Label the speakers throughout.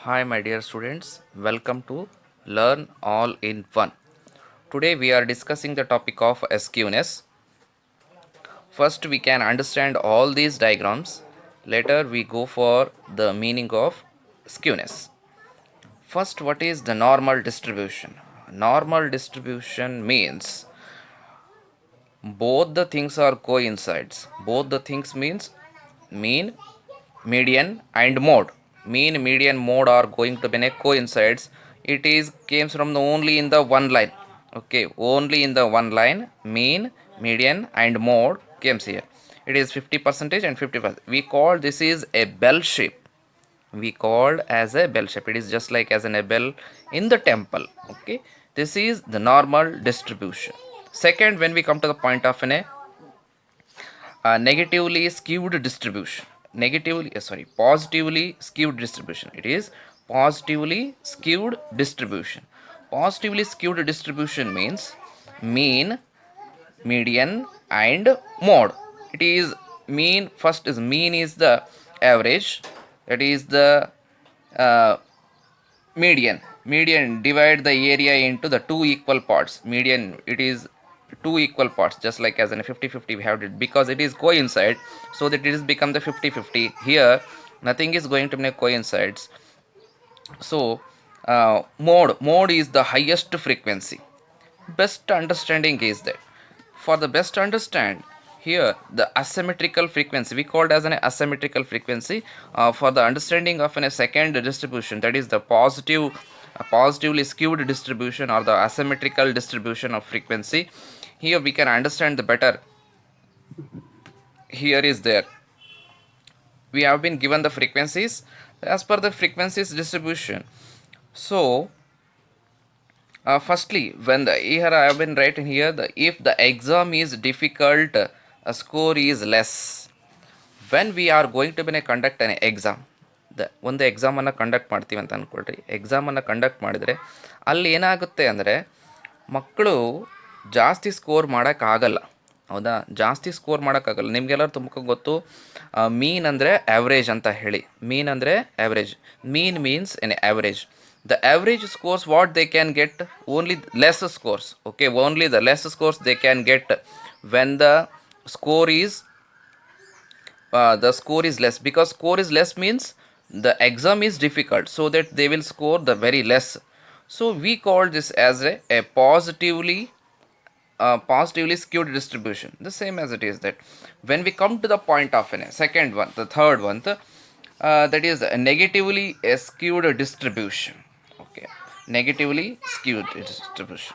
Speaker 1: Hi, my dear students. Welcome to Learn All in One. Today we are discussing the topic of skewness. First, we can understand all these diagrams. Later, we go for the meaning of skewness. First, what is the normal distribution? Normal distribution means both the things are coincides. Both the things means mean, median, and mode. Mean, median, mode are going to be coincides. It is comes from the only in the one line. Okay, only in the one line. Mean, median, and mode comes here. It is 50 percentage and 50%. We call this is a bell shape. We called as a bell shape. It is just like as a bell in the temple. Okay, this is the normal distribution. Second, when we come to the point of negatively skewed distribution, positively skewed distribution, it is positively skewed distribution. Positively skewed distribution means mean, median, and mode. It is mean. First is mean is the average, that is the uh, median divide the area into the two equal parts. Median, it is two equal parts, just like as in a 50-50 we have it, because it is coincide, so that it is become the 50-50. Here nothing is going to be coincides. So mode is the highest frequency. Best understanding is that for the best understand, here the asymmetrical frequency we called as an asymmetrical frequency. For the understanding of a second distribution, that is the positively skewed distribution or the asymmetrical distribution of frequency, here we can understand the better. Here is there, we have been given the frequencies as per the frequencies distribution. So firstly, when the here I have been writing here, the if the exam is difficult, a score is less. When we are going to be conduct an exam, ಒಂದು ಎಕ್ಸಾಮನ್ನು conduct ಮಾಡ್ತೀವಿ ಅಂತ ಅಂದ್ಕೊಳ್ರಿ. ಎಕ್ಸಾಮನ್ನು conduct ಮಾಡಿದರೆ ಅಲ್ಲಿ ಏನಾಗುತ್ತೆ ಅಂದರೆ ಮಕ್ಕಳು ಜಾಸ್ತಿ score ಮಾಡೋಕ್ಕಾಗಲ್ಲ. ಹೌದಾ, ಜಾಸ್ತಿ ಸ್ಕೋರ್ ಮಾಡೋಕ್ಕಾಗಲ್ಲ. ನಿಮಗೆಲ್ಲರೂ ತುಂಬ ಗೊತ್ತು, ಮೀನ್ ಅಂದರೆ ಆ್ಯಾವ್ರೇಜ್ ಅಂತ ಹೇಳಿ. ಮೀನ್ ಅಂದರೆ average. Mean means N average. The average scores what they can get, only less scores. Okay, only the less scores they can get when score is the score is less, because score is less means the exam is difficult, so that they will score the very less. So we call this as a positively skewed distribution, the same as it is that. When we come to the point of second one, the third one, that is a negatively skewed distribution. Okay, negatively skewed distribution.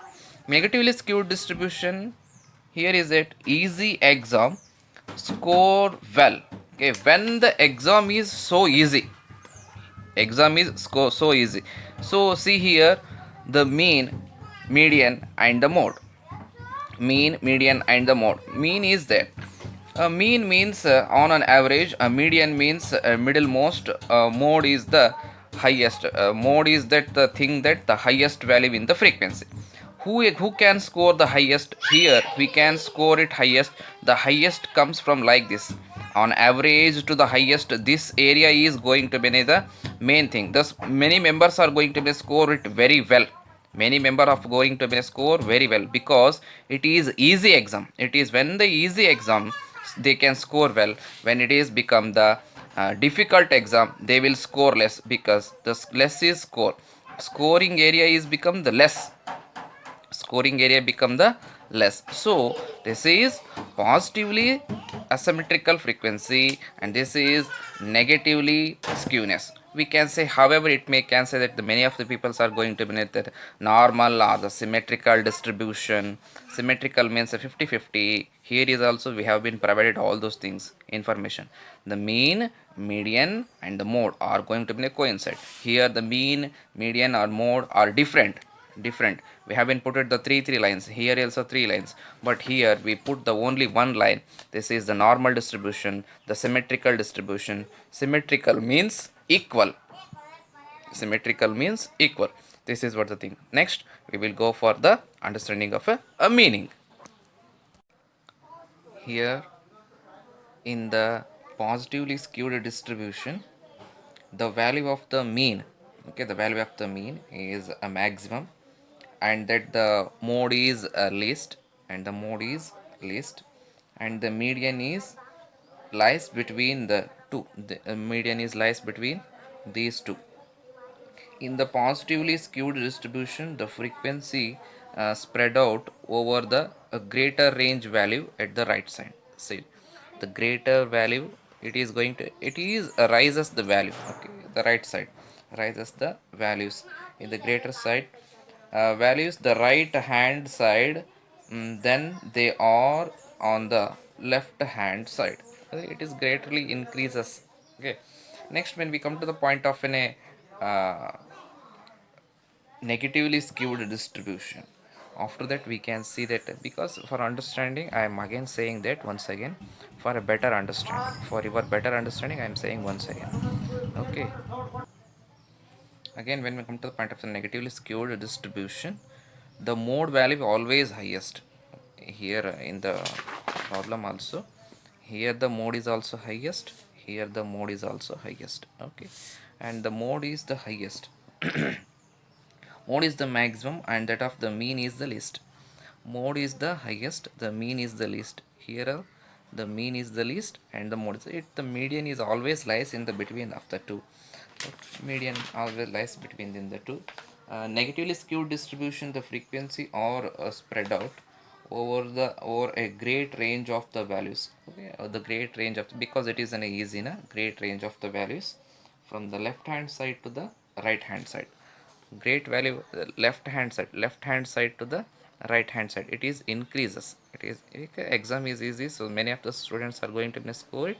Speaker 1: Negatively skewed distribution, here is it easy exam score well. Okay, when the exam is so easy, exam is so easy. So see here, the mean, median, and the mode. Mean, median, and the mode. Mean is there. Mean means on an average. Median means middlemost. Mode is the highest. Mode is that the thing that the highest value in the frequency. Who can score the highest? Here we can score it highest. The highest comes from like this. On average to the highest, this area is going to be the main thing. Thus many members are going to be score it very well. Many member of going to be score very well, because it is easy exam. It is when the easy exam they can score well. When it is become the difficult exam, they will score less, because the less is score. Scoring area is become the less. Scoring area become the less. So this is positively asymmetrical frequency, and this is negatively skewness. We can say, however, it may can say that the many of the peoples are going to be the normal or the symmetrical distribution. Symmetrical means a 50-50. Here is also we have been provided all those things information. The mean, median, and the mode are going to be coincide. Here the mean, median, or mode are different. We have been put at the three lines. Here also three lines, but here we put the only one line. This is the normal distribution, the symmetrical distribution. Symmetrical means equal. Symmetrical means equal. This is what the thing. Next we will go for the understanding of a meaning. Here in the positively skewed distribution, the value of the mean, Okay, the value of the mean is a maximum, and that the mode is least, and the mode is least, and the median is lies between the two. The median is lies between these two. In the positively skewed distribution, the frequency spread out over the greater range value at the right side. See, the greater value it is rises the value. Okay, the right side rises the values in the greater side values the right hand side then they are on the left hand side. It is greatly increases. Okay, next when we come to the point of an a negatively skewed distribution, after that we can see that, because for understanding I am again saying that once again, for a better understanding, for your better understanding I am saying once again. Okay, again when we come to the point of the negatively skewed distribution, the mode value always highest here in the problem also. Here the mode is also highest, here the mode is also highest. Okay, and the mode is the highest. Mode is the maximum and that of the mean is the least. Mode is the highest, the mean is the least. Here the mean is the least and the mode is it. The median is always lies in the between of the two. Median always lies between in the two. Negatively skewed distribution, the frequency or spread out over a great range of the values. Okay, or the great range of, because it is an easy na great range of the values from the left hand side to the right hand side. Great value left hand side to the right hand side, it is increases. It is exam is easy, so many of the students are going to score it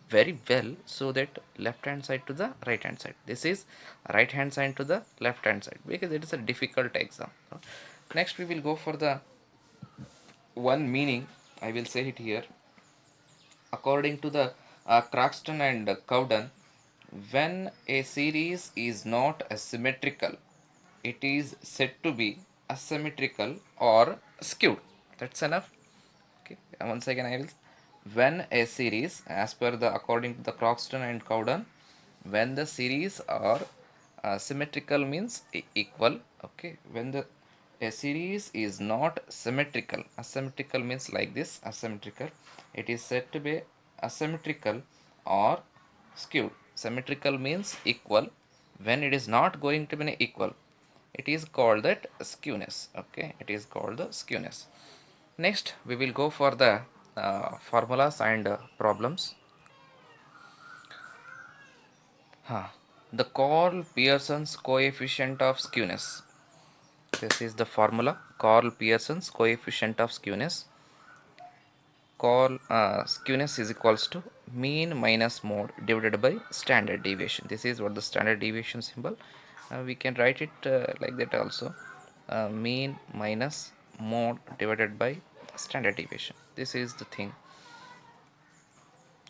Speaker 1: very well. So that left hand side to the right hand side, this is right hand side to the left hand side, because it is a difficult exam. Next we will go for the one meaning. I will say it here. According to the Croxton and Cowden, when a series is not symmetrical, it is said to be asymmetrical or skewed. That's enough. Okay. And once again, I will. When a series, as per the according to the Croxton and Cowden, when the series are symmetrical means equal. Okay. When the a series is not symmetrical, asymmetrical means like this. Asymmetrical, it is said to be asymmetrical or skewed. Symmetrical means equal. When it is not going to be equal, it is called that skewness. Okay, it is called the skewness. Next we will go for the formulas and problems. The Carl Pearson's coefficient of skewness. This is the formula, Carl Pearson's coefficient of skewness. Skewness is equals to mean minus mode divided by standard deviation. This is what the standard deviation symbol. We can write it like that also. Mean minus mode divided by standard deviation. This is the thing.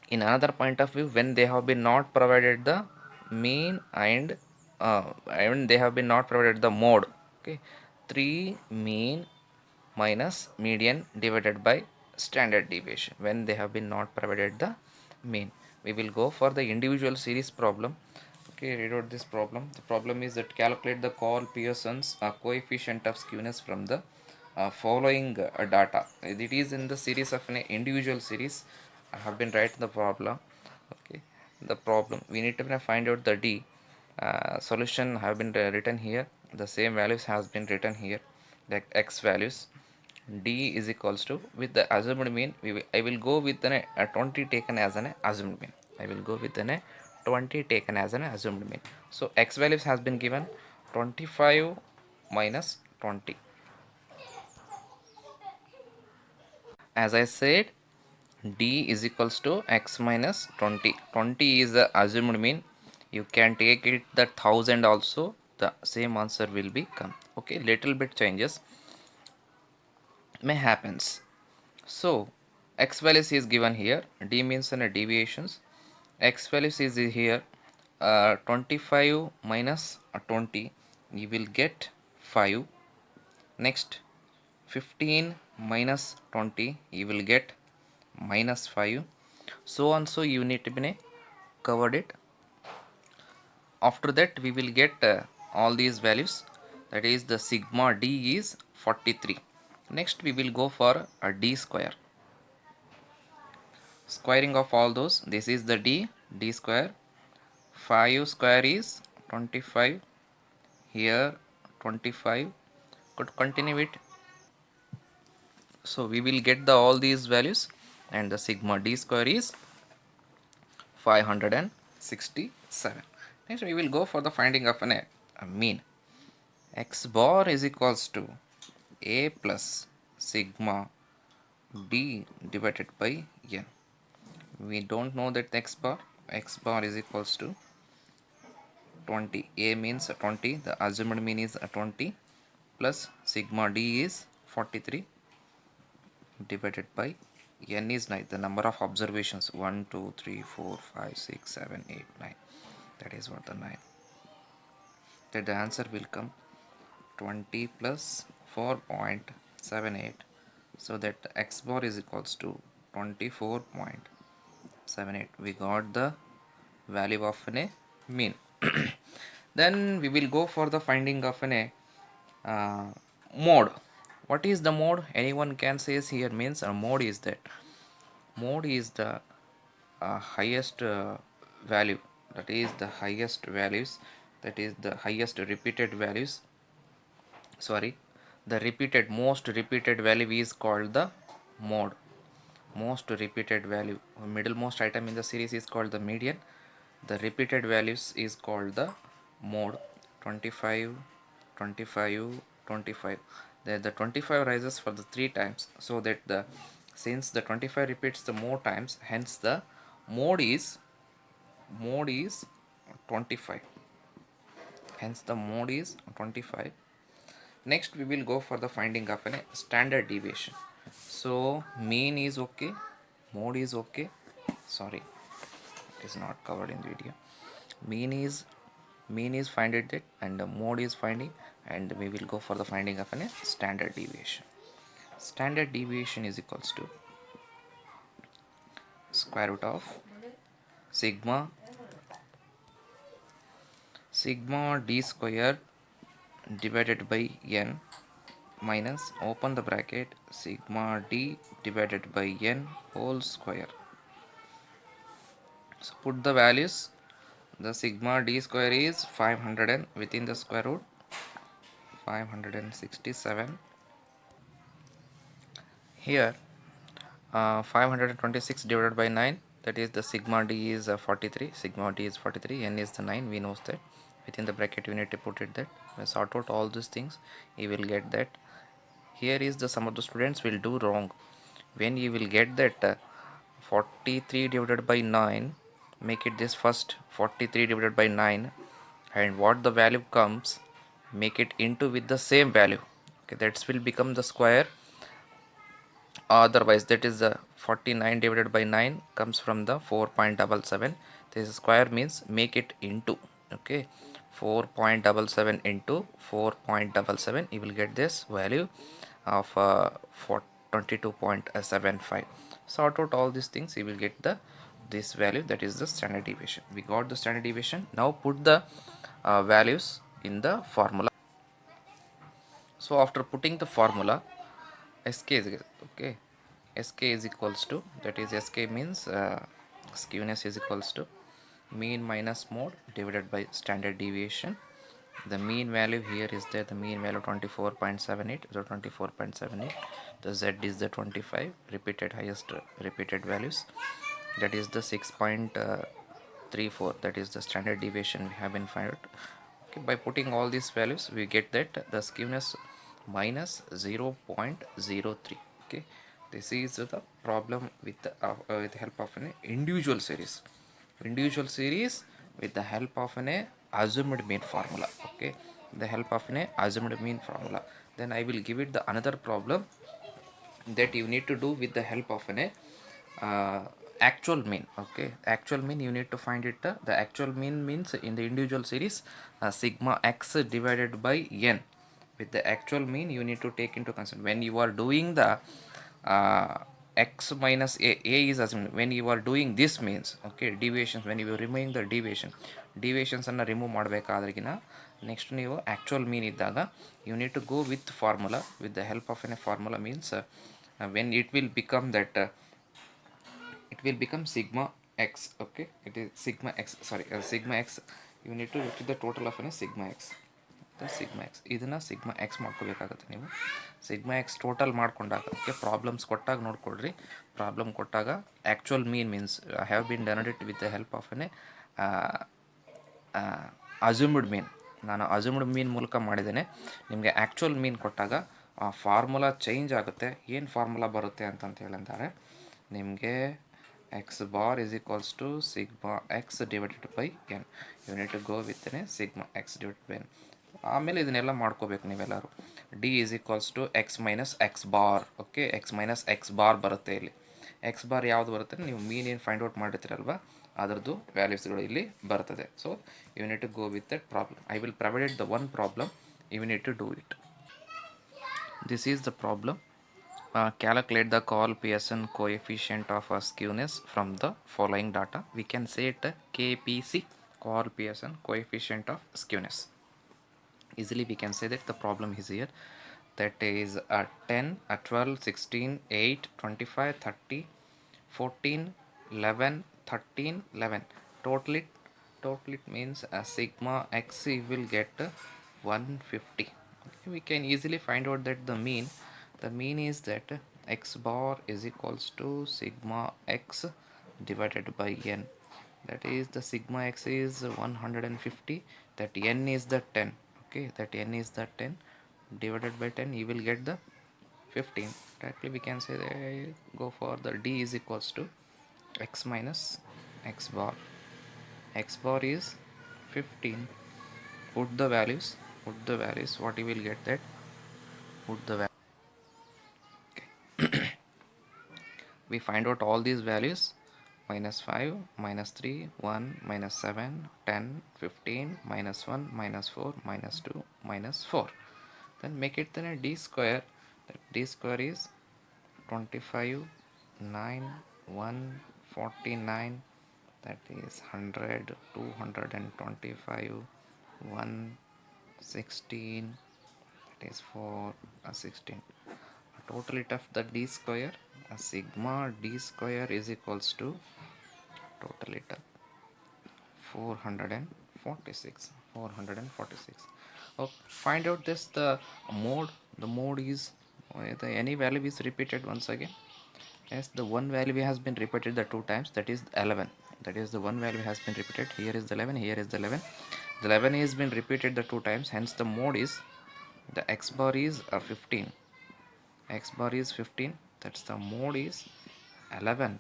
Speaker 1: In another point of view, when they have been not provided the mean and they have been not provided the mode. Okay, 3 mean minus median divided by standard deviation, when they have been not provided the mean. We will go for the individual series problem. Okay, read out this problem. The problem is that calculate the Carl Pearson's coefficient of skewness from the following data. It is in the series of an individual series. I have been writing the problem. Okay, the problem we need to find out the D. Solution have been written here. The same values has been written here, like x values. D is equals to, with the assumed mean, I will go with a 20 taken as an assumed mean. I will go with a 20 taken as an assumed mean. So x values has been given 25 minus 20. As I said, D is equals to x minus 20. 20 is the assumed mean. You can take it the 1000 also. The same answer will be come. Okay, little bit changes may happens. So x values is given here. D means deviations. X values is here. 25 minus 20. You will get 5. Next 15 minus 20. You will get minus 5. So on, so you need to be covered it. After that we will get all these values, that is the sigma d is 43. Next we will go for a d square, squaring of all those, this is the d square, 5 square is 25, here 25, could continue it. So we will get the all these values, and the sigma d square is 567. Next we will go for the finding of a mean. X bar is equals to a plus sigma d divided by n. We don't know that x bar is equals to 20. A means 20, the assumed mean is 20, plus sigma d is 43 divided by n is 9, the number of observations 1 2 3 4 5 6 7 8 9, that is what the 9, that the answer will come 20 plus 4.78, so that x bar is equals to 24.78. we got the value of a mean. Then we will go for the finding of a uh, mode. What is the mode? Anyone can say here, means a mode is that mode is the highest value, that is the highest values, that is the highest repeated values, sorry, the repeated most repeated value is called the mode. Most repeated value, middlemost item in the series is called the median, the repeated values is called the mode. 25, 25, 25, the 25 rises for the 3 times, so that the since the 25 repeats the more times, hence the mode is mode is 25, hence the mode is 25. Next we will go for the finding of a standard deviation. So mean is okay, mode is okay, sorry, it is not covered in the video. Mean is finding it, and the mode is finding, and we will go for the finding of a standard deviation. Standard deviation is equals to square root of sigma d square divided by n minus, open the bracket, sigma d divided by n whole square. So put the values, the sigma d square is 500 and within the square root 567. Here 526 divided by 9, that is the sigma d is 43, sigma d is 43, n is the 9, we know that. Within the bracket you need to put it that. We sort out all these things, you will get that. Here is the some of the students will do wrong. When you will get that 43 divided by 9, make it this first 43 divided by 9, and what the value comes, make it into with the same value. Okay, that will become the square. Otherwise, that is the 49 divided by 9 comes from the 4.77. This square means make it into, okay, 4.77 into 4.77, you will get this value of 22.75. Sort out all these things, you will get the this value, that is the standard deviation. We got the standard deviation. Now put the values in the formula. So after putting the formula, sk is okay, sk is equals to, that is sk means skewness is equals to mean minus mode divided by standard deviation. The mean value here is there, the mean value 24.78, so 24.78, the z is the 25 repeated highest repeated values, that is the 6.34, that is the standard deviation we have been found out. Okay, by putting all these values we get that the skewness minus 0.03. okay, this is the problem with the help of an individual series with the help of an assumed mean formula. Okay, the help of an assumed mean formula. Then I will give it the another problem that you need to do with the help of an uh, actual mean. Okay, actual mean you need to find it, the actual mean means in the individual series sigma x divided by n. With the actual mean you need to take into consideration when you are doing the uh, x minus a is assumed when you are doing this means, okay, deviations, when you are removing the deviations ಅನ್ನು remove ಮಾಡಬೇಕಾದ್ರಿಗಿನ next ನೀವು actual mean ಇದ್ದಾಗ you need to go with formula, with the help of an formula means when it will become that it will become sigma x, okay, it is sigma x, sorry, sigma x, you need to look at the total of a sigma x, the sigma x ಇದನ್ನು sigma x ಮಾಡ್ಕೋಬೇಕಾಗುತ್ತೆ ನೀವು. Sigma x total ಮಾಡ್ಕೊಂಡಾಗ, okay, problems ಕೊಟ್ಟಾಗ ನೋಡ್ಕೊಳ್ರಿ, problem ಕೊಟ್ಟಾಗ actual means I have been done it with the help of an assumed mean, ನಾನು assumed ಮೀನ್ ಮೂಲಕ ಮಾಡಿದ್ದೇನೆ. ನಿಮಗೆ ಆ್ಯಕ್ಚುಯಲ್ ಮೀನ್ ಕೊಟ್ಟಾಗ ಆ ಫಾರ್ಮುಲಾ ಚೇಂಜ್ ಆಗುತ್ತೆ. ಏನು ಫಾರ್ಮುಲಾ ಬರುತ್ತೆ ಅಂತಂತ ಹೇಳಿದ್ದಾರೆ ನಿಮಗೆ X bar is equals to sigma X divided by N, you need to go with sigma X divided by N. ಆಮೇಲೆ ಇದನ್ನೆಲ್ಲ ಮಾಡ್ಕೋಬೇಕು ನೀವೆಲ್ಲರೂ. D is equals to X minus X bar, okay, X minus X bar ಬರುತ್ತೆ ಇಲ್ಲಿ. X bar ಯಾವುದು ಬರುತ್ತೆ, ನೀವು ಮೀನ್ ಏನು ಫೈಂಡ್ ಔಟ್ ಮಾಡಿರ್ತೀರಲ್ವ ಅದರದ್ದು ವ್ಯಾಲ್ಯೂಸ್ಗಳು ಇಲ್ಲಿ ಬರ್ತದೆ. So you need to go with that problem. I will provided the one problem, you need to do it. This is the problem. Calculate the Carl Pearson coefficient of skewness from the following data. We can say it KPC, Carl Pearson coefficient of skewness. Easily we can say that the problem is here. That is 10, 12, 16, 8, 25, 30, 14, 11, 13, 11. Total it means sigma x will get 150. We can easily find out that the mean is that x bar is equals to sigma x divided by n. That is the sigma x is 150, that n is the 10, okay, that n is the 10 divided by 10, you will get the 15. Directly we can say that go for the d is equals to x minus x bar. X bar is 15. Put the values, what you will get, that put the value. Okay. We find out all these values: minus 5, minus 3, 1, minus 7, 10, 15, minus 1, minus 4, minus 2, minus 4. Then make it then a d square. That d square is 25, 9, 1, 49, that is 100, 225, 1, 16, that is 4, 16. Total it of the d square, sigma d square is equals to total it of 446. Okay, find out this the mode. The mode is any value is repeated once again. Yes, the one value has been repeated the two times, that is 11. That is the one value has been repeated. Here is the 11, here is the 11. The 11 has been repeated the two times, hence the mode is the x bar is 15. X bar is 15, that's the mode is 11.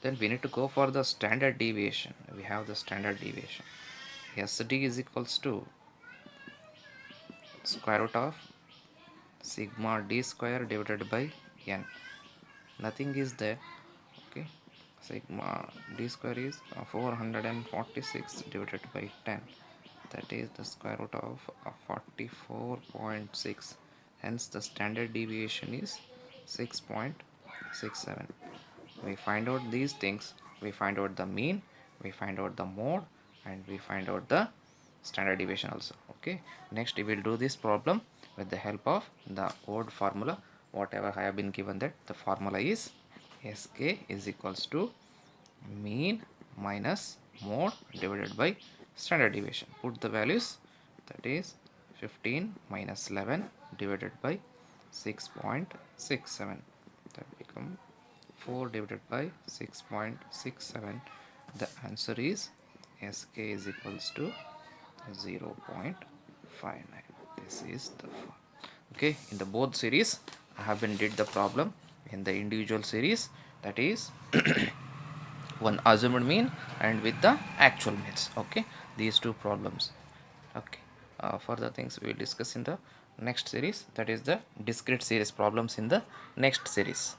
Speaker 1: Then we need to go for the standard deviation. We have the standard deviation. SD is equals to square root of sigma d square divided by n. Nothing is there, okay. Sigma d square is 446 divided by 10, that is the square root of 44.6. Hence the standard deviation is 6.67. We find out these things. We find out the mean, we find out the mode, and we find out the standard deviation also. Okay, next we will do this problem with the help of the old formula. Whatever I have been given, that the formula is sk is equals to mean minus mode divided by standard deviation. Put the values, that is 15 minus 11 divided by 6.67, that become 4 divided by 6.67. The answer is sk is equals to 0.59. This is the okay. In the both series I have been did the problem. In the individual series, that is one assumed mean and with the actual means, okay, these two problems. Okay, further things we will discuss in the next series, that is the discrete series problems in the next series.